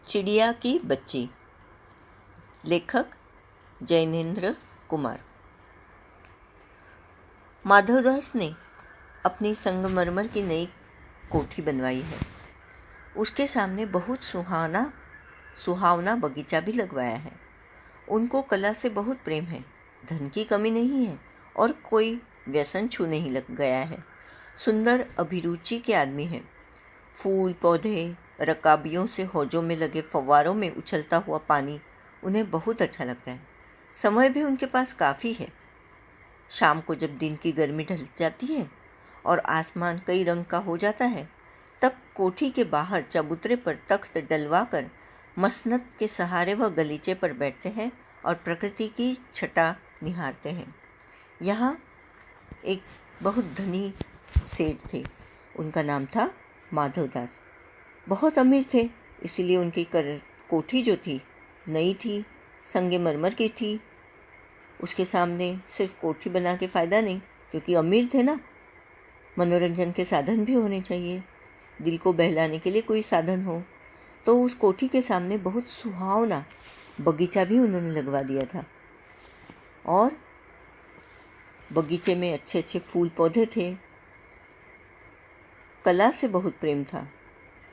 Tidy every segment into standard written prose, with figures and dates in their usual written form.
चिड़िया की बच्ची। लेखक जैनेन्द्र कुमार। माधवदास ने अपनी संगमरमर की नई कोठी बनवाई है। उसके सामने बहुत सुहावना बगीचा भी लगवाया है। उनको कला से बहुत प्रेम है, धन की कमी नहीं है और कोई व्यसन छू नहीं लग गया है। सुंदर अभिरुचि के आदमी हैं। फूल पौधे, रकाबियों से हौजों में लगे फव्वारों में उछलता हुआ पानी उन्हें बहुत अच्छा लगता है। समय भी उनके पास काफ़ी है। शाम को जब दिन की गर्मी ढल जाती है और आसमान कई रंग का हो जाता है, तब कोठी के बाहर चबूतरे पर तख्त डलवाकर मसनद के सहारे वह गलीचे पर बैठते हैं और प्रकृति की छटा निहारते हैं। यहाँ एक बहुत धनी सेठ थे। उनका नाम था माधवदास। बहुत अमीर थे, इसीलिए उनकी कोठी जो थी नई थी, संगमरमर की थी। उसके सामने सिर्फ कोठी बना के फ़ायदा नहीं, क्योंकि अमीर थे ना। मनोरंजन के साधन भी होने चाहिए, दिल को बहलाने के लिए कोई साधन हो। तो उस कोठी के सामने बहुत सुहावना बगीचा भी उन्होंने लगवा दिया था और बगीचे में अच्छे अच्छे फूल पौधे थे। कला से बहुत प्रेम था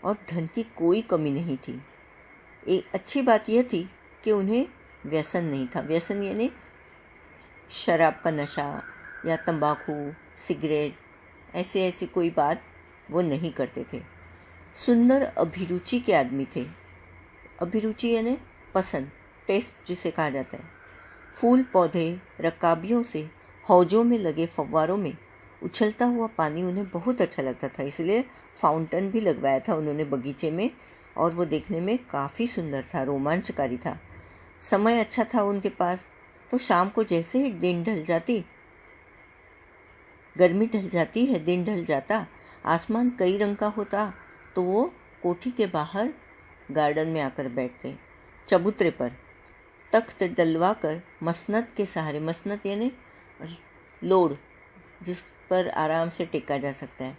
और धन की कोई कमी नहीं थी। एक अच्छी बात यह थी कि उन्हें व्यसन नहीं था। व्यसन यानी शराब का नशा या तंबाकू, सिगरेट, ऐसी कोई बात वो नहीं करते थे। सुंदर अभिरुचि के आदमी थे। अभिरुचि यानी पसंद, टेस्ट जिसे कहा जाता है। फूल पौधे, रकाबियों से हौजों में लगे फव्वारों में उछलता हुआ पानी उन्हें बहुत अच्छा लगता था, इसलिए फाउंटेन भी लगवाया था उन्होंने बगीचे में और वो देखने में काफ़ी सुंदर था, रोमांचकारी था। समय अच्छा था उनके पास। तो शाम को जैसे ही दिन ढल जाती, गर्मी ढल जाती है, दिन ढल जाता, आसमान कई रंग का होता, तो वो कोठी के बाहर गार्डन में आकर बैठते, चबूतरे पर तख्त डलवा कर मसनद के सहारे। मसनद यानी लोड, जिस पर आराम से टेका जा सकता है,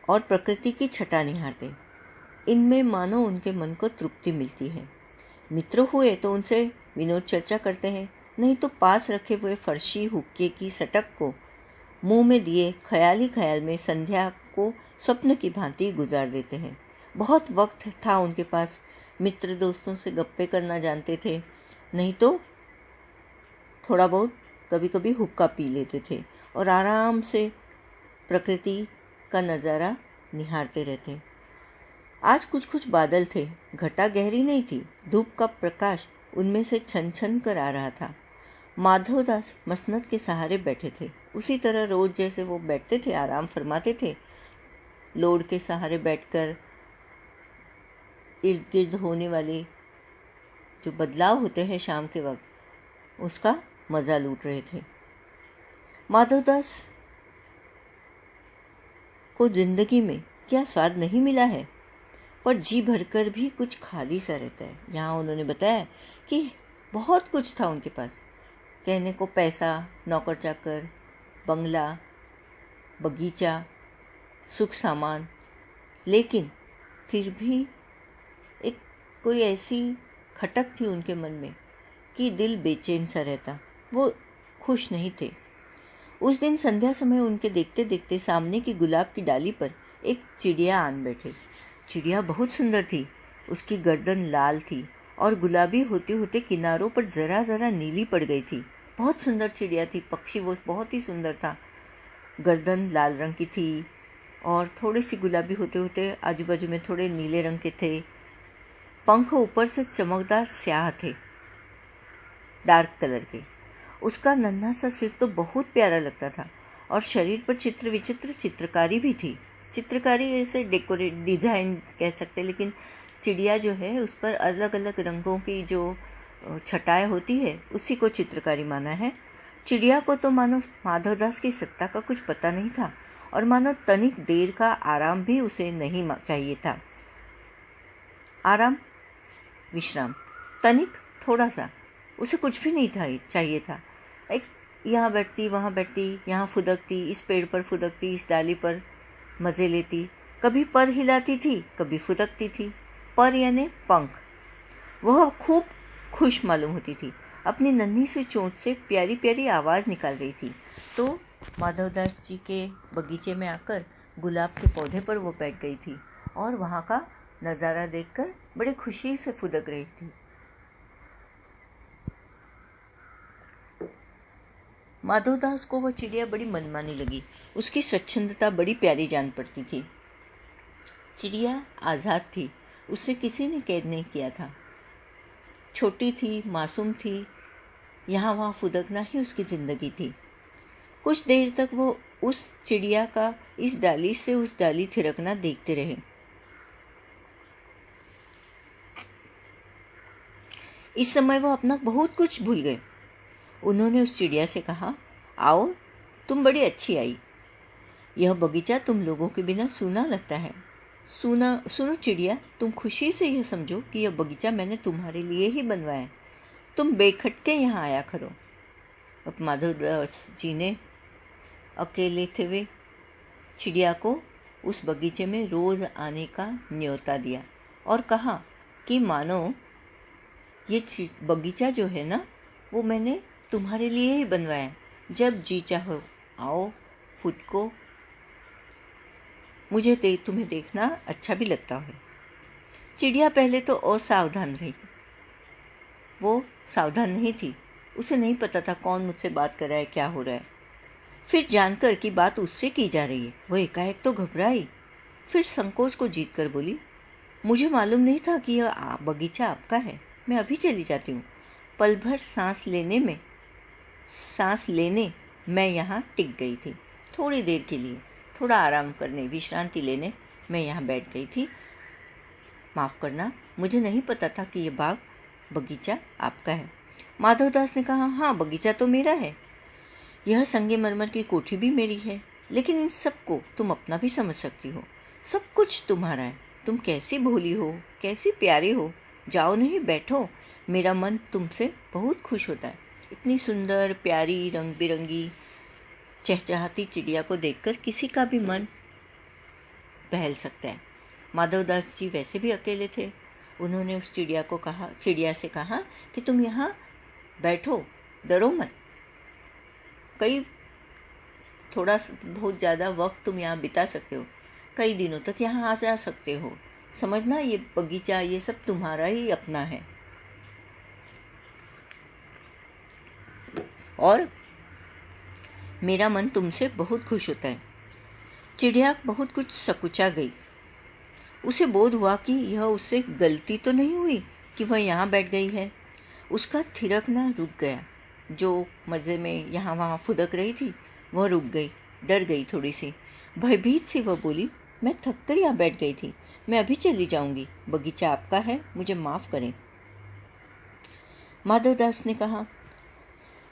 और प्रकृति की छटा निहारते। इनमें मानो उनके मन को तृप्ति मिलती है। मित्र हुए तो उनसे विनोद चर्चा करते हैं, नहीं तो पास रखे हुए फर्शी हुक्के की सटक को मुंह में दिए ख्याल ही ख्याल में संध्या को स्वप्न की भांति गुजार देते हैं। बहुत वक्त था उनके पास। मित्र दोस्तों से गप्पे करना जानते थे, नहीं तो थोड़ा बहुत कभी कभी हुक्का पी लेते थे और आराम से प्रकृति का नज़ारा निहारते रहते। आज कुछ बादल थे, घटा गहरी नहीं थी, धूप का प्रकाश उनमें से छन छन कर आ रहा था। माधवदास मसनद के सहारे बैठे थे, उसी तरह रोज जैसे वो बैठते थे, आराम फरमाते थे। लोड के सहारे बैठकर इर्द गिर्द होने वाले जो बदलाव होते हैं शाम के वक्त, उसका मज़ा लूट रहे थे। माधवदास को जिंदगी में क्या स्वाद नहीं मिला है, पर जी भरकर भी कुछ खाली सा रहता है। यहाँ उन्होंने बताया कि बहुत कुछ था उनके पास, कहने को पैसा, नौकर चाकर, बंगला, बगीचा, सुख सामान, लेकिन फिर भी एक कोई ऐसी खटक थी उनके मन में कि दिल बेचैन सा रहता। वो खुश नहीं थे। उस दिन संध्या समय उनके देखते देखते सामने की गुलाब की डाली पर एक चिड़िया आन बैठे। चिड़िया बहुत सुंदर थी। उसकी गर्दन लाल थी और गुलाबी होते होते किनारों पर ज़रा ज़रा नीली पड़ गई थी। बहुत सुंदर चिड़िया थी, पक्षी वो बहुत ही सुंदर था। गर्दन लाल रंग की थी और थोड़ी सी गुलाबी होते होते आजू बाजू में थोड़े नीले रंग के थे। पंख ऊपर से चमकदार स्याह थे, डार्क कलर के। उसका नन्हा सा सिर तो बहुत प्यारा लगता था और शरीर पर चित्र विचित्र चित्रकारी भी थी। चित्रकारी ऐसे डेकोरेट डिज़ाइन कह सकते, लेकिन चिड़िया जो है उस पर अलग अलग रंगों की जो छटाएं होती है, उसी को चित्रकारी माना है। चिड़िया को तो मानो माधवदास की सत्ता का कुछ पता नहीं था और मानो तनिक देर का आराम भी उसे नहीं चाहिए था। आराम, विश्राम, तनिक, थोड़ा सा, उसे कुछ भी नहीं था चाहिए था। एक यहाँ बैठती, वहाँ बैठती, यहाँ फुदकती, इस पेड़ पर फुदकती, इस डाली पर मज़े लेती, कभी पर हिलाती थी, कभी फुदकती थी, पर यानी पंख। वह खूब खुश मालूम होती थी, अपनी नन्ही सी चोंच से प्यारी प्यारी आवाज़ निकाल रही थी। तो माधवदास जी के बगीचे में आकर गुलाब के पौधे पर वो बैठ गई थी और वहाँ का नज़ारा देखकर बड़ी खुशी से फुदक रही थी। माधवदास को वह चिड़िया बड़ी मनमानी लगी। उसकी स्वच्छंदता बड़ी प्यारी जान पड़ती थी। चिड़िया आज़ाद थी, उसे किसी ने कैद नहीं किया था। छोटी थी, मासूम थी, यहाँ वहाँ फुदकना ही उसकी ज़िंदगी थी। कुछ देर तक वो उस चिड़िया का इस डाली से उस डाली थिरकना देखते रहे। इस समय वो अपना बहुत कुछ भूल गए। उन्होंने उस चिड़िया से कहा, आओ, तुम बड़ी अच्छी आई। यह बगीचा तुम लोगों के बिना सूना लगता है। सुनो चिड़िया, तुम खुशी से यह समझो कि यह बगीचा मैंने तुम्हारे लिए ही बनवाया है। तुम बेखटके यहाँ आया करो। अब माधवदास जी ने अकेले थे वे चिड़िया को उस बगीचे में रोज़ आने का न्योता दिया और कहा कि मानो ये बगीचा जो है ना, वो मैंने तुम्हारे लिए ही बनवाया है। जब जी चाहो आओ, फुदको। मुझे तुम्हें देखना अच्छा भी लगता है। चिड़िया पहले तो और सावधान रही। वो सावधान नहीं थी, उसे नहीं पता था कौन मुझसे बात कर रहा है, क्या हो रहा है। फिर जानकर कि बात उससे की जा रही है, वो एकाएक तो घबराई। फिर संकोच को जीत कर बोली, मुझे मालूम नहीं था कि यह बगीचा आपका है। मैं अभी चली जाती हूँ। पल भर सांस लेने मैं यहाँ टिक गई थी। थोड़ी देर के लिए थोड़ा आराम करने, विश्रांति लेने मैं यहाँ बैठ गई थी। माफ़ करना, मुझे नहीं पता था कि यह बगीचा आपका है। माधवदास ने कहा, हाँ, बगीचा तो मेरा है। यह संगमरमर की कोठी भी मेरी है। लेकिन इन सबको तुम अपना भी समझ सकती हो। सब कुछ तुम्हारा है। तुम कैसी भोली हो, कैसी प्यारी हो। जाओ नहीं, बैठो। मेरा मन तुमसे बहुत खुश होता है। इतनी सुंदर, प्यारी, रंग बिरंगी, चहचहाती चिड़िया को देखकर किसी का भी मन बहल सकता है। माधवदास जी वैसे भी अकेले थे। उन्होंने उस चिड़िया से कहा कि तुम यहाँ बैठो, डरो मत। थोड़ा बहुत ज़्यादा वक्त तुम यहाँ बिता सकते हो। कई दिनों तक यहाँ आ जा सकते हो। समझना, ये बगीचा, ये सब तुम्हारा ही अपना है। और मेरा मन तुमसे बहुत खुश होता है। चिड़िया बहुत कुछ सकुचा गई। उसे बोध हुआ कि यह उससे गलती तो नहीं हुई कि वह यहाँ बैठ गई है। उसका थिरकना रुक गया। जो मज़े में यहाँ वहाँ फुदक रही थी, वह रुक गई, डर गई थोड़ी सी। भयभीत सी वह बोली, मैं थक कर यहाँ बैठ गई थी, मैं अभी चली जाऊँगी। बगीचा आपका है, मुझे माफ़ करें। माधवदास ने कहा,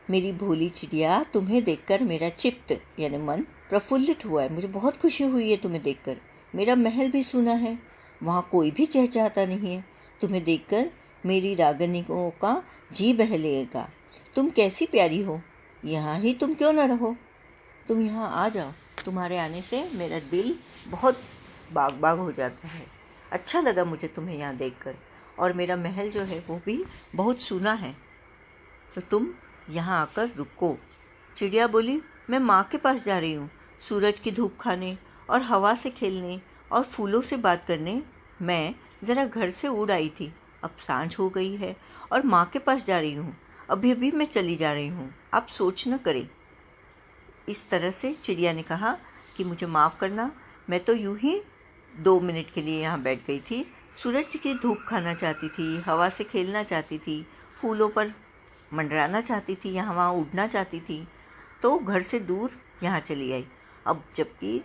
मेरी भोली चिड़िया, तुम्हें देखकर मेरा चित्त यानी मन प्रफुल्लित हुआ है। मुझे बहुत खुशी हुई है तुम्हें देखकर। मेरा महल भी सुना है, वहाँ कोई भी चहचहाता नहीं है। तुम्हें देखकर मेरी रागनिकों का जी बहलेगा। तुम कैसी प्यारी हो, यहाँ ही तुम क्यों न रहो। तुम यहाँ आ जाओ। तुम्हारे आने से मेरा दिल बहुत बाग बाग हो जाता है। अच्छा लगा मुझे तुम्हें यहाँ देखकर, और मेरा महल जो है वो भी बहुत सूना है। तो तुम यहाँ आकर रुको। चिड़िया बोली, मैं माँ के पास जा रही हूँ, सूरज की धूप खाने और हवा से खेलने और फूलों से बात करने। मैं ज़रा घर से उड़ आई थी, अब सांझ हो गई है और माँ के पास जा रही हूँ। अभी अभी मैं चली जा रही हूँ, आप सोच न करें। इस तरह से चिड़िया ने कहा कि मुझे माफ़ करना, मैं तो यूं ही 2 मिनट के लिए यहाँ बैठ गई थी। सूरज की धूप खाना चाहती थी, हवा से खेलना चाहती थी, फूलों पर मंडराना चाहती थी, यहाँ वहाँ उड़ना चाहती थी, तो घर से दूर यहाँ चली आई। अब जबकि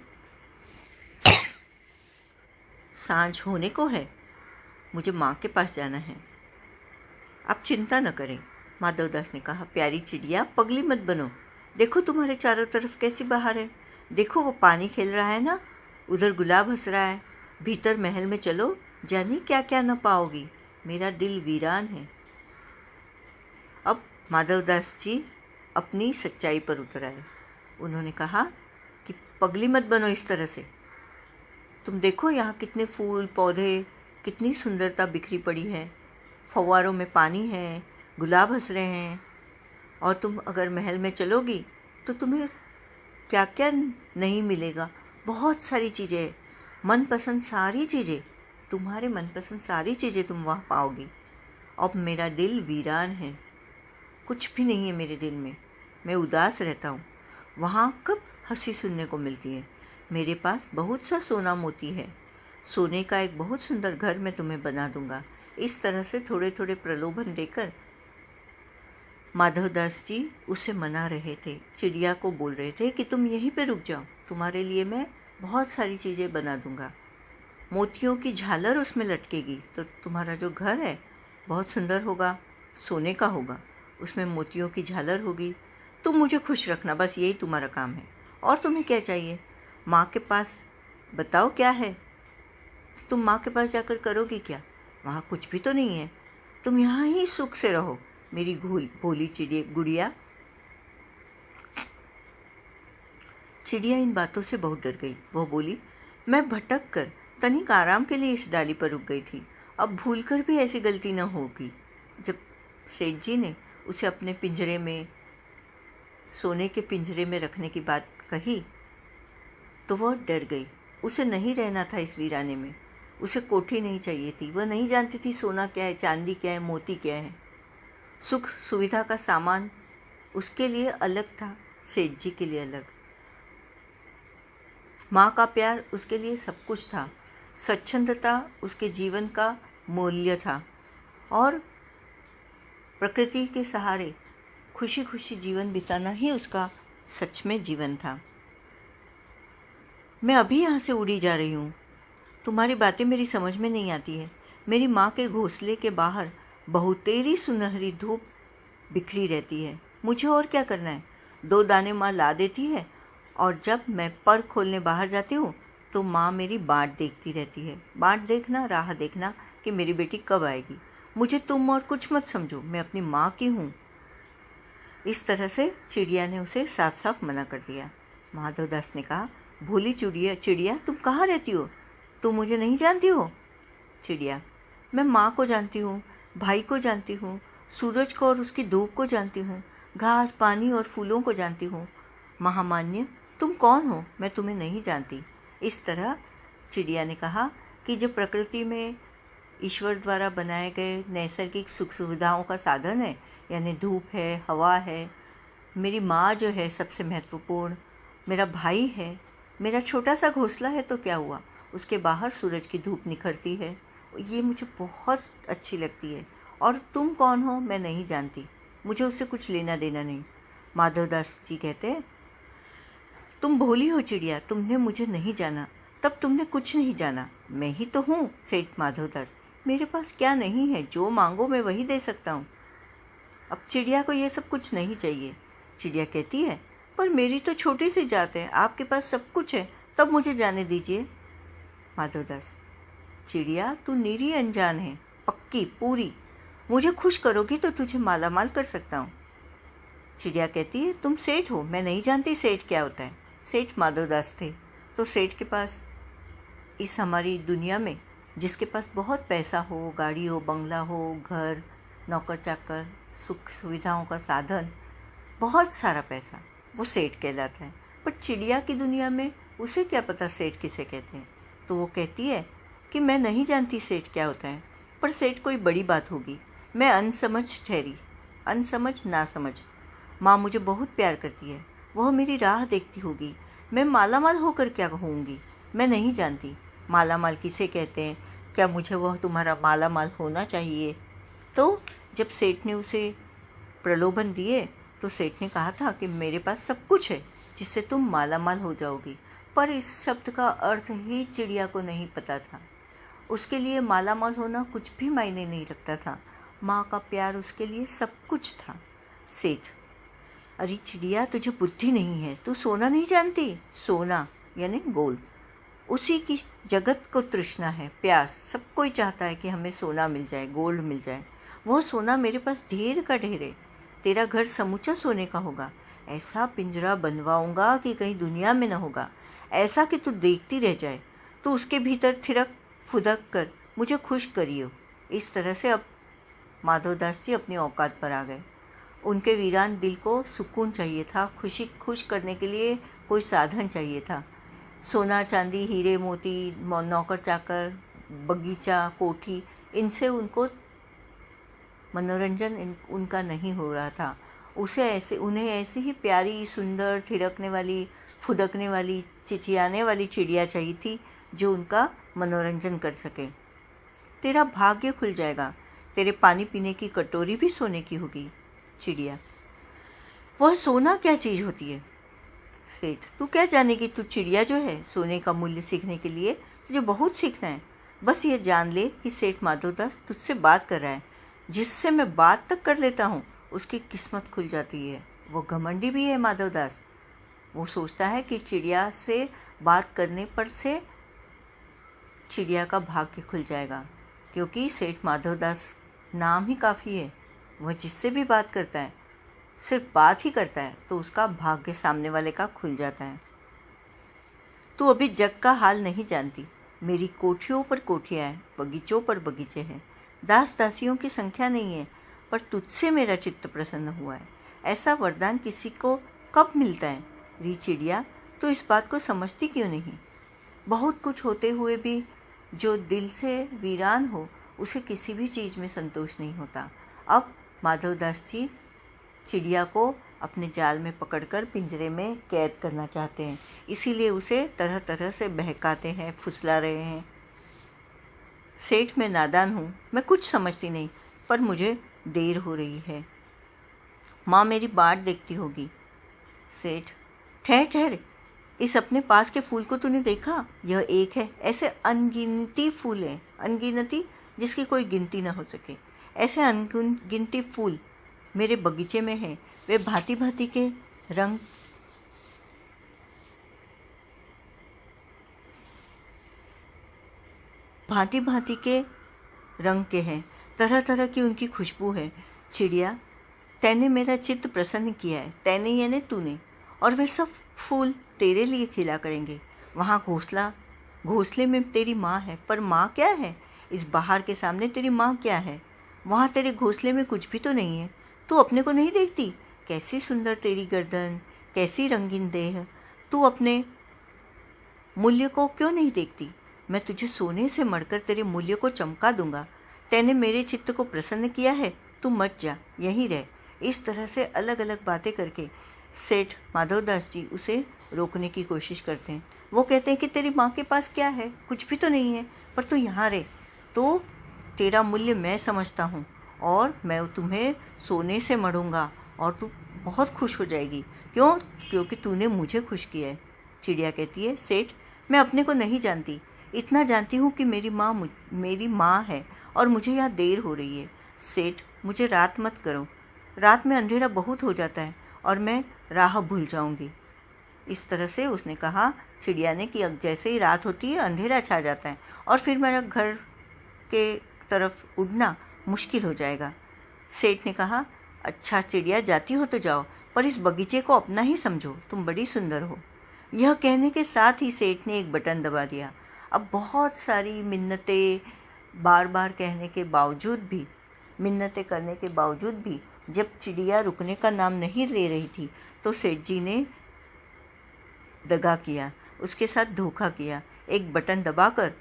सांझ होने को है, मुझे माँ के पास जाना है। आप चिंता न करें। माधवदास ने कहा, प्यारी चिड़िया, पगली मत बनो। देखो तुम्हारे चारों तरफ कैसी बहार है। देखो वो पानी खेल रहा है ना, उधर गुलाब हंस रहा है। भीतर महल में चलो, जाने क्या क्या न पाओगी। मेरा दिल वीरान है। अब माधवदास जी अपनी सच्चाई पर उतर आए। उन्होंने कहा कि पगली मत बनो इस तरह से। तुम देखो यहाँ कितने फूल पौधे कितनी सुंदरता बिखरी पड़ी है, फव्वारों में पानी है, गुलाब हंस रहे हैं, और तुम अगर महल में चलोगी तो तुम्हें क्या क्या नहीं मिलेगा। बहुत सारी चीज़ें, मनपसंद सारी चीज़ें, तुम्हारे मनपसंद सारी चीज़ें तुम वहाँ पाओगी। अब मेरा दिल वीरान है, कुछ भी नहीं है मेरे दिल में, मैं उदास रहता हूँ। वहाँ कब हंसी सुनने को मिलती है। मेरे पास बहुत सा सोना मोती है, सोने का एक बहुत सुंदर घर मैं तुम्हें बना दूंगा। इस तरह से थोड़े थोड़े प्रलोभन देकर माधवदास जी उसे मना रहे थे। चिड़िया को बोल रहे थे कि तुम यहीं पे रुक जाओ, तुम्हारे लिए मैं बहुत सारी चीज़ें बना दूंगा। मोतियों की झालर उसमें लटकेगी तो तुम्हारा जो घर है बहुत सुंदर होगा, सोने का होगा, उसमें मोतियों की झालर होगी। तुम मुझे खुश रखना, बस यही तुम्हारा काम है। और तुम्हें क्या चाहिए? माँ के पास बताओ क्या है। तुम माँ के पास जाकर करोगी क्या? वहाँ कुछ भी तो नहीं है, तुम यहाँ ही सुख से रहो मेरी भोली गुड़िया। चिड़िया इन बातों से बहुत डर गई। वह बोली, मैं भटक कर तनिक आराम के लिए इस डाली पर रुक गई थी, अब भूलकर भी ऐसी गलती न होगी। जब सेठ जी ने उसे अपने पिंजरे में, सोने के पिंजरे में रखने की बात कही तो वह डर गई। उसे नहीं रहना था इस वीराने में, उसे कोठी नहीं चाहिए थी। वह नहीं जानती थी सोना क्या है, चांदी क्या है, मोती क्या है। सुख सुविधा का सामान उसके लिए अलग था, सेठ जी के लिए अलग। माँ का प्यार उसके लिए सब कुछ था, स्वच्छंदता उसके जीवन का मूल्य था, और प्रकृति के सहारे खुशी खुशी जीवन बिताना ही उसका सच में जीवन था। मैं अभी यहाँ से उड़ी जा रही हूँ, तुम्हारी बातें मेरी समझ में नहीं आती है। मेरी माँ के घोंसले के बाहर बहुतेरी सुनहरी धूप बिखरी रहती है, मुझे और क्या करना है। 2 दाने माँ ला देती है, और जब मैं पर खोलने बाहर जाती हूँ तो माँ मेरी बाट देखती रहती है। बाट देखना, राह देखना कि मेरी बेटी कब आएगी। मुझे तुम और कुछ मत समझो, मैं अपनी माँ की हूँ। इस तरह से चिड़िया ने उसे साफ साफ मना कर दिया। माधवदास ने कहा, भोली चिड़िया तुम कहाँ रहती हो? तुम मुझे नहीं जानती हो? चिड़िया, मैं माँ को जानती हूँ, भाई को जानती हूँ, सूरज को और उसकी धूप को जानती हूँ, घास पानी और फूलों को जानती हूँ। महामान्य, तुम कौन हो? मैं तुम्हें नहीं जानती। इस तरह चिड़िया ने कहा कि जो प्रकृति में ईश्वर द्वारा बनाए गए नैसर्गिक सुख सुविधाओं का साधन है, यानी धूप है, हवा है, मेरी माँ जो है सबसे महत्वपूर्ण, मेरा भाई है, मेरा छोटा सा घोंसला है तो क्या हुआ, उसके बाहर सूरज की धूप निखरती है, ये मुझे बहुत अच्छी लगती है। और तुम कौन हो मैं नहीं जानती, मुझे उससे कुछ लेना देना नहीं। माधवदास जी कहते हैं, तुम भोली हो चिड़िया, तुमने मुझे नहीं जाना, तब तुमने कुछ नहीं जाना। मैं ही तो हूँ सेठ माधवदास, मेरे पास क्या नहीं है, जो मांगो मैं वही दे सकता हूँ। अब चिड़िया को ये सब कुछ नहीं चाहिए। चिड़िया कहती है, पर मेरी तो छोटी सी जात है, आपके पास सब कुछ है, तब मुझे जाने दीजिए। माधवदास, चिड़िया तू निरी अनजान है, पक्की पूरी, मुझे खुश करोगी तो तुझे माला माल कर सकता हूँ। चिड़िया कहती है, तुम सेठ हो, मैं नहीं जानती सेठ क्या होता है। सेठ माधवदास थे, तो सेठ के पास इस हमारी दुनिया में जिसके पास बहुत पैसा हो, गाड़ी हो, बंगला हो, घर, नौकर चाकर, सुख सुविधाओं का साधन, बहुत सारा पैसा, वो सेठ कहलाता है। पर चिड़िया की दुनिया में उसे क्या पता सेठ किसे कहते हैं। तो वो कहती है कि मैं नहीं जानती सेठ क्या होता है, पर सेठ कोई बड़ी बात होगी। मैं अनसमझ ठहरी, अनसमझ ना समझ। माँ मुझे बहुत प्यार करती है, वह मेरी राह देखती होगी। मैं मालामाल होकर क्या कहूँगी, मैं नहीं जानती। मालामाल किसे कहते हैं, क्या मुझे वह तुम्हारा मालामाल होना चाहिए? तो जब सेठ ने उसे प्रलोभन दिए तो सेठ ने कहा था कि मेरे पास सब कुछ है जिससे तुम मालामाल हो जाओगी, पर इस शब्द का अर्थ ही चिड़िया को नहीं पता था। उसके लिए मालामाल होना कुछ भी मायने नहीं रखता था, माँ का प्यार उसके लिए सब कुछ था। सेठ, अरे चिड़िया तुझे बुद्धि नहीं है, तू सोना नहीं जानती? सोना यानी गोल्ड, उसी की जगत को तृष्णा है, प्यास। सब कोई चाहता है कि हमें सोना मिल जाए, गोल्ड मिल जाए। वह सोना मेरे पास ढेर का ढेर है, तेरा घर समूचा सोने का होगा। ऐसा पिंजरा बनवाऊंगा कि कहीं दुनिया में न होगा, ऐसा कि तू देखती रह जाए, तो उसके भीतर थिरक फुदक कर मुझे खुश करियो। इस तरह से अब माधवदास जी अपनी औकात पर आ गए। उनके वीरान दिल को सुकून चाहिए था, खुश करने के लिए कोई साधन चाहिए था। सोना चांदी, हीरे मोती, नौकर चाकर, बगीचा, कोठी, इनसे उनको मनोरंजन उनका नहीं हो रहा था। उन्हें ऐसे ही प्यारी, सुंदर, थिरकने वाली, फुदकने वाली, चिचियाने वाली चिड़िया चाहिए थी जो उनका मनोरंजन कर सके। तेरा भाग्य खुल जाएगा, तेरे पानी पीने की कटोरी भी सोने की होगी। चिड़िया: वह सोना क्या चीज़ होती है? सेठ: तू क्या जानेगी, तू चिड़िया जो है। सोने का मूल्य सीखने के लिए तुझे बहुत सीखना है। बस ये जान ले कि सेठ माधवदास तुझसे बात कर रहा है। जिससे मैं बात तक कर लेता हूँ उसकी किस्मत खुल जाती है। वो घमंडी भी है माधवदास। वो सोचता है कि चिड़िया से बात करने पर से चिड़िया का भाग्य खुल जाएगा, क्योंकि सेठ माधवदास नाम ही काफ़ी है। वह जिससे भी बात करता है, सिर्फ बात ही करता है, तो उसका भाग्य सामने वाले का खुल जाता है। तू अभी जग का हाल नहीं जानती। मेरी कोठियों पर कोठियाँ हैं, बगीचों पर बगीचे हैं, दास दासियों की संख्या नहीं है, पर तुझसे मेरा चित्त प्रसन्न हुआ है। ऐसा वरदान किसी को कब मिलता है? री चिड़िया, तू इस बात को समझती क्यों नहीं? बहुत कुछ होते हुए भी जो दिल से वीरान हो, उसे किसी भी चीज़ में संतोष नहीं होता। अब माधवदास जी चिड़िया को अपने जाल में पकड़कर पिंजरे में कैद करना चाहते हैं, इसीलिए उसे तरह तरह से बहकाते हैं, फुसला रहे हैं। सेठ, मैं नादान हूँ, मैं कुछ समझती नहीं, पर मुझे देर हो रही है। माँ मेरी बाट देखती होगी। सेठ: ठहर ठहर, इस अपने पास के फूल को तूने देखा? यह एक है, ऐसे अनगिनती फूल हैं, अनगिनती, जिसकी कोई गिनती ना हो सके। ऐसे अनगिनती फूल मेरे बगीचे में हैं। वे भांति भांति के रंग भांति भांति के रंग के हैं, तरह तरह की उनकी खुशबू है। चिड़िया, तैने मेरा चित्त प्रसन्न किया है। तैने यानी तूने। और वे सब फूल तेरे लिए खिला करेंगे। वहाँ घोंसले में तेरी माँ है, पर माँ क्या है? इस बाहर के सामने तेरी माँ क्या है? वहाँ तेरे घोंसले में कुछ भी तो नहीं है। तू अपने को नहीं देखती? कैसी सुंदर तेरी गर्दन, कैसी रंगीन देह। तू अपने मूल्य को क्यों नहीं देखती? मैं तुझे सोने से मढ़कर तेरे मूल्य को चमका दूंगा। तैने मेरे चित्त को प्रसन्न किया है, तू मत जा, यहीं रह। इस तरह से अलग अलग बातें करके सेठ माधवदास जी उसे रोकने की कोशिश करते हैं। वो कहते हैं कि तेरी माँ के पास क्या है? कुछ भी तो नहीं है, पर तू यहाँ रह, तो तेरा मूल्य मैं समझता हूँ और मैं तुम्हें सोने से मढ़ूंगा और तू बहुत खुश हो जाएगी। क्यों? क्योंकि तूने मुझे खुश किया है। चिड़िया कहती है, सेठ, मैं अपने को नहीं जानती, इतना जानती हूँ कि मेरी माँ है और मुझे यहाँ देर हो रही है। सेठ, मुझे रात मत करो, रात में अंधेरा बहुत हो जाता है और मैं राह भूल जाऊँगी। इस तरह से उसने कहा, चिड़िया ने, कि जैसे ही रात होती है अंधेरा छा जाता है और फिर मेरा घर के तरफ उड़ना मुश्किल हो जाएगा। सेठ ने कहा, अच्छा चिड़िया, जाती हो तो जाओ, पर इस बगीचे को अपना ही समझो, तुम बड़ी सुंदर हो। यह कहने के साथ ही सेठ ने एक बटन दबा दिया। अब बहुत सारी मिन्नतें बार बार कहने के बावजूद भी, मिन्नतें करने के बावजूद भी जब चिड़िया रुकने का नाम नहीं ले रही थी, तो सेठ जी ने दगा किया, उसके साथ धोखा किया। एक बटन दबाकर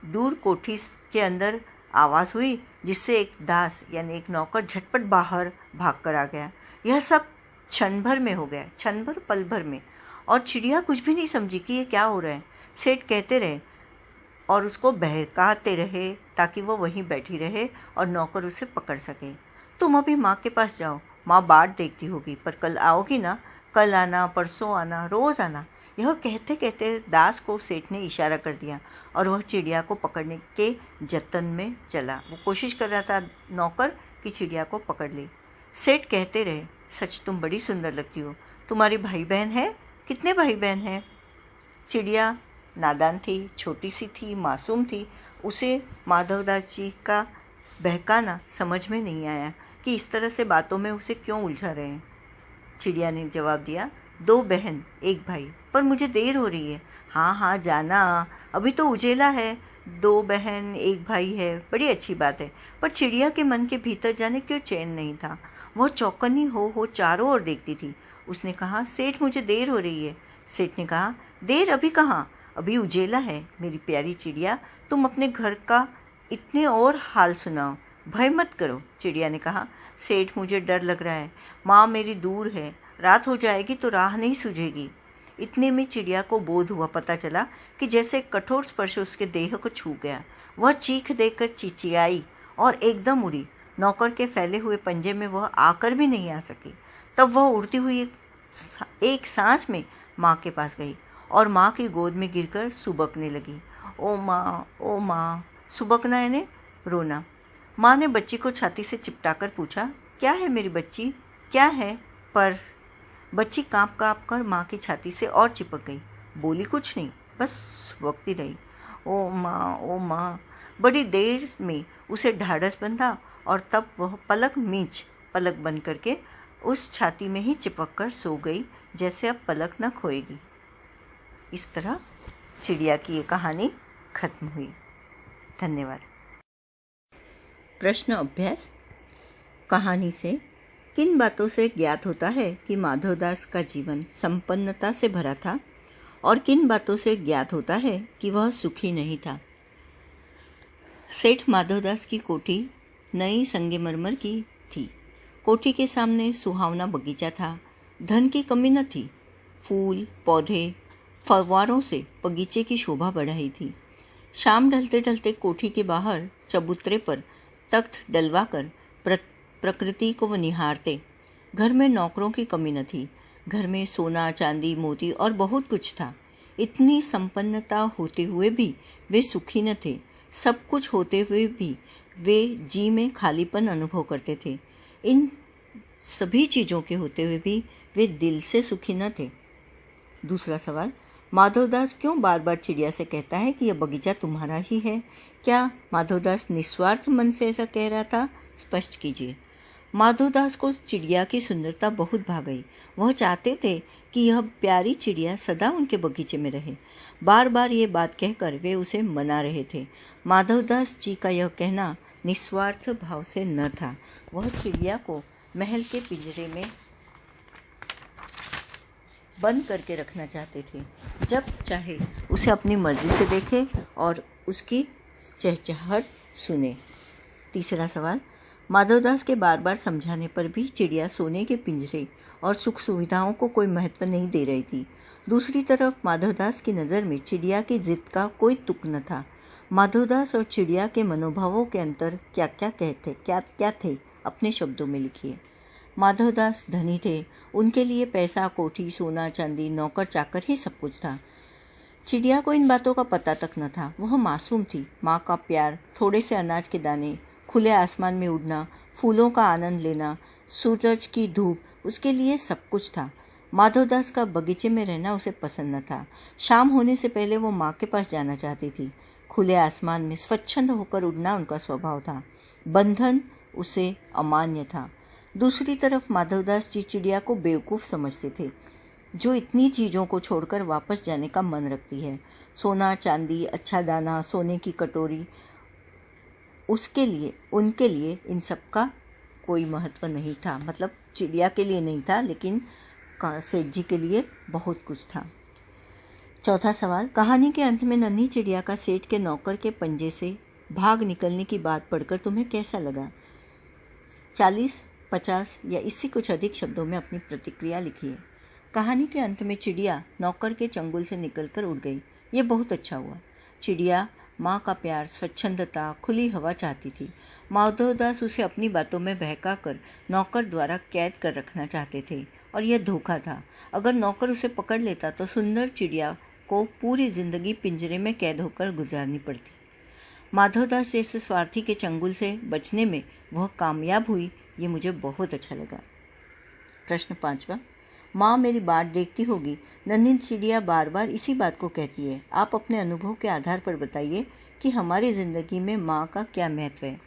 दूर कोठी के अंदर आवाज़ हुई, जिससे एक दास यानी एक नौकर झटपट बाहर भागकर आ गया। यह सब क्षण भर में हो गया, क्षण भर, पल भर में, और चिड़िया कुछ भी नहीं समझी कि ये क्या हो रहा है। सेठ कहते रहे और उसको बहकाते रहे ताकि वो वहीं बैठी रहे और नौकर उसे पकड़ सके। तुम अभी माँ के पास जाओ, माँ बाट देखती होगी, पर कल आओगी ना? कल आना, परसों आना, रोज़ आना। यह कहते कहते दास को सेठ ने इशारा कर दिया और वह चिड़िया को पकड़ने के जतन में चला। वो कोशिश कर रहा था नौकर कि चिड़िया को पकड़ ले। सेठ कहते रहे, सच तुम बड़ी सुंदर लगती हो। तुम्हारे भाई बहन है? कितने भाई बहन हैं? चिड़िया नादान थी, छोटी सी थी, मासूम थी। उसे माधवदास जी का बहकाना समझ में नहीं आया कि इस तरह से बातों में उसे क्यों उलझा रहे हैं। चिड़िया ने जवाब दिया, 2 बहन 1 भाई, पर मुझे देर हो रही है। हाँ हाँ, जाना, अभी तो उजेला है, 2 बहन 1 भाई है, बड़ी अच्छी बात है। पर चिड़िया के मन के भीतर जाने क्यों चैन नहीं था। वह चौकन्नी हो चारों ओर देखती थी। उसने कहा, सेठ मुझे देर हो रही है। सेठ ने कहा, देर अभी कहाँ, अभी उजेला है। मेरी प्यारी चिड़िया, तुम अपने घर का इतने और हाल सुनाओ, भय मत करो। चिड़िया ने कहा, सेठ मुझे डर लग रहा है, माँ मेरी दूर है, रात हो जाएगी तो राह नहीं सूझेगी। इतने में चिड़िया को बोध हुआ, पता चला कि जैसे कठोर स्पर्श उसके देह को छू गया। वह चीख देकर चिचियाई और एकदम उड़ी। नौकर के फैले हुए पंजे में वह आकर भी नहीं आ सकी। तब वह उड़ती हुई एक सांस में माँ के पास गई और माँ की गोद में गिरकर सुबकने लगी। ओ माँ, सुबकना यानी रोना। माँ ने बच्ची को छाती से चिपटाकर पूछा, क्या है मेरी बच्ची, क्या है? पर बच्ची काँप काँप कर माँ की छाती से और चिपक गई। बोली कुछ नहीं, बस सुबकती रही। ओ माँ। बड़ी देर में उसे ढाढ़स बंधा और तब वह पलक बंद करके उस छाती में ही चिपक कर सो गई, जैसे अब पलक न खोएगी। इस तरह चिड़िया की ये कहानी खत्म हुई। धन्यवाद। प्रश्न अभ्यास। कहानी से किन बातों से ज्ञात होता है कि माधवदास का जीवन संपन्नता से भरा था और किन बातों से ज्ञात होता है कि वह सुखी नहीं था। सेठ माधवदास की कोठी नई संगमरमर की थी। कोठी के सामने सुहावना बगीचा था। धन की कमी न थी। फूल पौधे फव्वारों से बगीचे की शोभा बढ़ाई थी। शाम ढलते ढलते कोठी के बाहर चबूतरे पर तख्त डलवाकर प्रकृति को वह निहारते। घर में नौकरों की कमी न थी। घर में सोना चांदी मोती और बहुत कुछ था। इतनी संपन्नता होते हुए भी वे सुखी न थे। सब कुछ होते हुए भी वे जी में खालीपन अनुभव करते थे। इन सभी चीज़ों के होते हुए भी वे दिल से सुखी न थे। दूसरा सवाल, माधवदास क्यों बार बार चिड़िया से कहता है कि यह बगीचा तुम्हारा ही है? क्या माधवदास निस्वार्थ मन से ऐसा कह रहा था? स्पष्ट कीजिए। माधवदास को चिड़िया की सुंदरता बहुत भा गई। वह चाहते थे कि यह प्यारी चिड़िया सदा उनके बगीचे में रहे। बार बार ये बात कहकर वे उसे मना रहे थे। माधवदास जी का यह कहना निस्वार्थ भाव से न था। वह चिड़िया को महल के पिंजरे में बंद करके रखना चाहते थे। जब चाहे उसे अपनी मर्जी से देखे और उसकी चहचहाहट सुने। तीसरा सवाल, माधवदास के बार बार समझाने पर भी चिड़िया सोने के पिंजरे और सुख सुविधाओं को कोई महत्व नहीं दे रही थी। दूसरी तरफ माधवदास की नज़र में चिड़िया की जिद का कोई तुक न था। माधवदास और चिड़िया के मनोभावों के अंतर क्या थे, अपने शब्दों में लिखिए। माधवदास धनी थे। उनके लिए पैसा, कोठी, सोना चांदी, नौकर चाकर ही सब कुछ था। चिड़िया को इन बातों का पता तक न था। वह मासूम थी। माँ का प्यार, थोड़े से अनाज के दाने, खुले आसमान में उड़ना, फूलों का आनंद लेना, सूरज की धूप, उसके लिए सब कुछ था। माधवदास का बगीचे में रहना उसे पसंद न था। शाम होने से पहले वो माँ के पास जाना चाहती थी। खुले आसमान में स्वच्छंद होकर उड़ना उनका स्वभाव था। बंधन उसे अमान्य था। दूसरी तरफ माधवदास जी चिड़िया को बेवकूफ़ समझते थे, जो इतनी चीज़ों को छोड़कर वापस जाने का मन रखती है। सोना चांदी, अच्छा दाना, सोने की कटोरी, उनके लिए इन सब का कोई महत्व नहीं था। मतलब चिड़िया के लिए नहीं था, लेकिन सेठ जी के लिए बहुत कुछ था। चौथा सवाल, कहानी के अंत में नन्ही चिड़िया का सेठ के नौकर के पंजे से भाग निकलने की बात पढ़कर तुम्हें कैसा लगा? 40, 50 या इससे कुछ अधिक शब्दों में अपनी प्रतिक्रिया लिखिए। कहानी के अंत में चिड़िया नौकर के चंगुल से निकलकर उड़ गई। ये बहुत अच्छा हुआ। चिड़िया माँ का प्यार, स्वच्छंदता, खुली हवा चाहती थी। माधवदास उसे अपनी बातों में बहका कर नौकर द्वारा कैद कर रखना चाहते थे और यह धोखा था। अगर नौकर उसे पकड़ लेता तो सुंदर चिड़िया को पूरी जिंदगी पिंजरे में कैद होकर गुजारनी पड़ती। माधवदास जैसे स्वार्थी के चंगुल से बचने में वह कामयाब हुई। ये मुझे बहुत अच्छा लगा। प्रश्न 5वां, माँ मेरी बाट देखती होगी। नन्ही चिड़िया बार बार इसी बात को कहती है। आप अपने अनुभव के आधार पर बताइए कि हमारी ज़िंदगी में माँ का क्या महत्व है।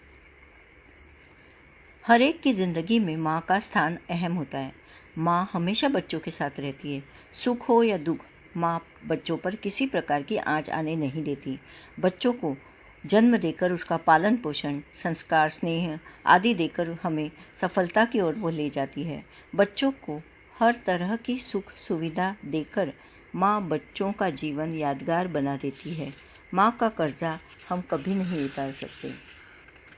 हर एक की ज़िंदगी में माँ का स्थान अहम होता है। माँ हमेशा बच्चों के साथ रहती है। सुख हो या दुख, माँ बच्चों पर किसी प्रकार की आँच आने नहीं देती। बच्चों को जन्म देकर उसका पालन पोषण, संस्कार, स्नेह आदि देकर हमें सफलता की ओर वो ले जाती है। बच्चों को हर तरह की सुख सुविधा देकर माँ बच्चों का जीवन यादगार बना देती है। माँ का कर्जा हम कभी नहीं उतार सकते।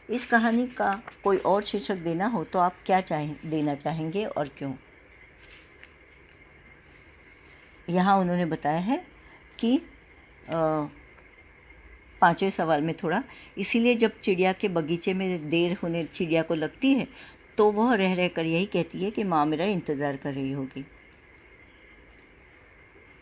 इस कहानी का कोई और शीर्षक देना हो तो आप क्या देना चाहेंगे और क्यों? यहाँ उन्होंने बताया है कि 5वें सवाल में थोड़ा, इसीलिए जब चिड़िया के बगीचे में देर होने चिड़िया को लगती है तो वह रह रहकर यही कहती है कि माँ मेरा इंतज़ार कर रही होगी।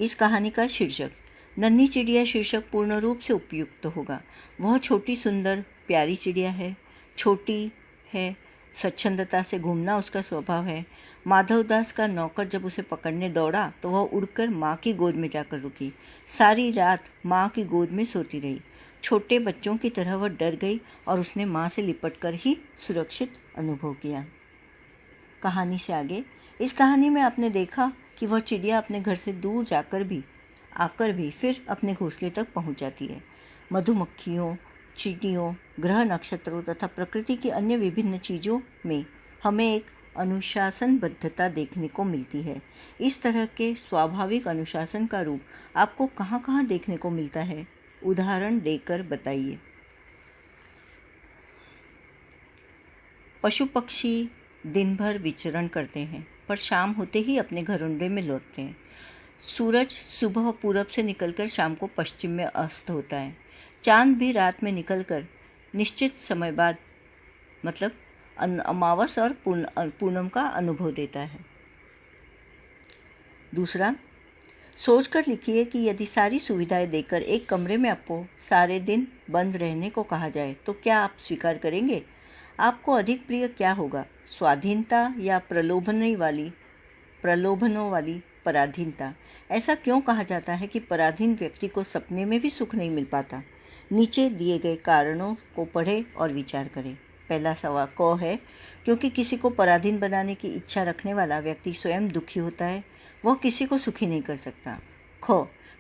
इस कहानी का शीर्षक नन्ही चिड़िया शीर्षक पूर्ण रूप से उपयुक्त होगा। वह छोटी सुंदर प्यारी चिड़िया है, छोटी है, स्वच्छंदता से घूमना उसका स्वभाव है। माधवदास का नौकर जब उसे पकड़ने दौड़ा तो वह उड़कर माँ की गोद में जाकर रुकी। सारी रात माँ की गोद में सोती रही। छोटे बच्चों की तरह वह डर गई और उसने माँ से लिपटकर ही सुरक्षित अनुभव किया। कहानी से आगे, इस कहानी में आपने देखा कि वह चिड़िया अपने घर से दूर आकर भी फिर अपने घोंसले तक पहुंच जाती है। मधुमक्खियों, चींटियों, ग्रह नक्षत्रों तथा प्रकृति की अन्य विभिन्न चीज़ों में हमें एक अनुशासनबद्धता देखने को मिलती है। इस तरह के स्वाभाविक अनुशासन का रूप आपको कहाँ कहाँ देखने को मिलता है? उदाहरण देकर बताइए। पशु पक्षी दिन भर विचरण करते हैं पर शाम होते ही अपने घरोंदे में लौटते हैं। सूरज सुबह पूरब से निकलकर शाम को पश्चिम में अस्त होता है। चांद भी रात में निकलकर निश्चित समय बाद मतलब अमावस और पूनम का अनुभव देता है। दूसरा, सोचकर लिखिए कि यदि सारी सुविधाएं देकर एक कमरे में आपको सारे दिन बंद रहने को कहा जाए तो क्या आप स्वीकार करेंगे? आपको अधिक प्रिय क्या होगा, स्वाधीनता या प्रलोभनों वाली पराधीनता? ऐसा क्यों कहा जाता है कि पराधीन व्यक्ति को सपने में भी सुख नहीं मिल पाता? नीचे दिए गए कारणों को पढ़ें और विचार करें। पहला सवाल क है, क्योंकि किसी को पराधीन बनाने की इच्छा रखने वाला व्यक्ति स्वयं दुखी होता है, वह किसी को सुखी नहीं कर सकता। ख,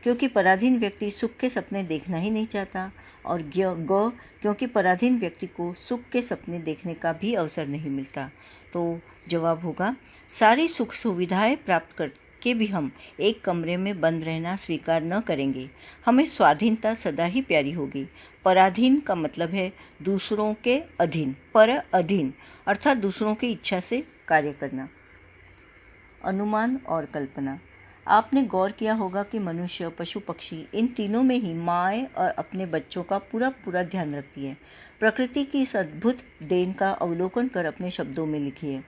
क्योंकि पराधीन व्यक्ति सुख के सपने देखना ही नहीं चाहता। और ग, क्योंकि पराधीन व्यक्ति को सुख के सपने देखने का भी अवसर नहीं मिलता। तो जवाब होगा, सारी सुख सुविधाएं प्राप्त करके भी हम एक कमरे में बंद रहना स्वीकार न करेंगे। हमें स्वाधीनता सदा ही प्यारी होगी। पराधीन का मतलब है दूसरों के अधीन, पर अधीन अर्थात दूसरों की इच्छा से कार्य करना। अनुमान और कल्पना। आपने गौर किया होगा कि मनुष्य, पशु पक्षी इन तीनों में ही माँ और अपने बच्चों का पूरा ध्यान रखती है। प्रकृति की इस अद्भुत देन का अवलोकन कर अपने शब्दों में लिखिए।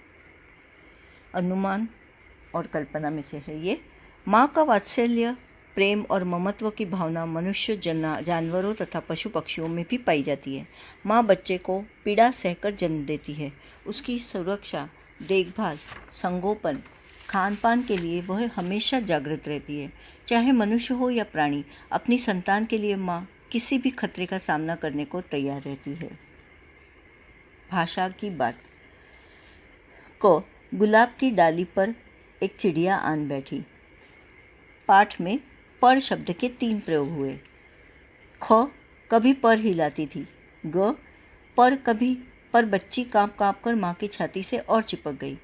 अनुमान और कल्पना में से है ये, माँ का वात्सल्य, प्रेम और ममत्व की भावना मनुष्य, जानवरों तथा पशु पक्षियों में भी पाई जाती है। माँ बच्चे को पीड़ा सहकर जन्म देती है। उसकी सुरक्षा, देखभाल, संगोपन, खान पान के लिए वह हमेशा जागृत रहती है। चाहे मनुष्य हो या प्राणी, अपनी संतान के लिए माँ किसी भी खतरे का सामना करने को तैयार रहती है। भाषा की बात। क, गुलाब की डाली पर एक चिड़िया आन बैठी। पाठ में पर शब्द के 3 प्रयोग हुए। ख, कभी पर हिलाती थी। ग, पर बच्ची कांप कर माँ की छाती से और चिपक गई।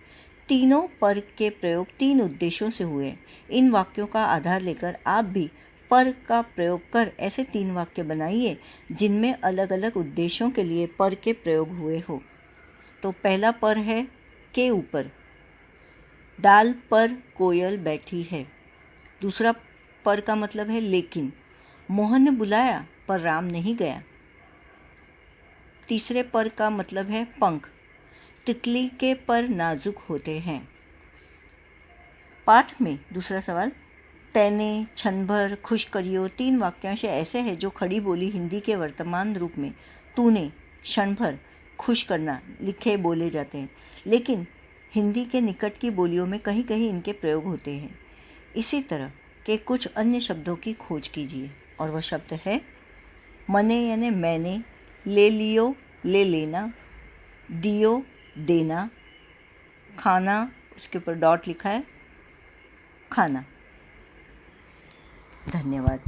तीनों पर के प्रयोग 3 उद्देश्यों से हुए। इन वाक्यों का आधार लेकर आप भी पर का प्रयोग कर ऐसे 3 वाक्य बनाइए जिनमें अलग अलग उद्देश्यों के लिए पर के प्रयोग हुए हो। तो पहला पर है के ऊपर, डाल पर कोयल बैठी है। दूसरा पर का मतलब है लेकिन, मोहन ने बुलाया पर राम नहीं गया। तीसरे पर का मतलब है पंख, तितली के पर नाजुक होते हैं। पाठ में दूसरा सवाल, तैने, क्षण भर, खुश करियो 3 वाक्यांश ऐसे हैं जो खड़ी बोली हिंदी के वर्तमान रूप में तूने, क्षण भर, खुश करना लिखे बोले जाते हैं, लेकिन हिंदी के निकट की बोलियों में कहीं कहीं इनके प्रयोग होते हैं। इसी तरह के कुछ अन्य शब्दों की खोज कीजिए और वह शब्द है मने यानी मैंने, ले लियो ले लेना, दियो देना, खाना उसके ऊपर डॉट लिखा है खाना। धन्यवाद।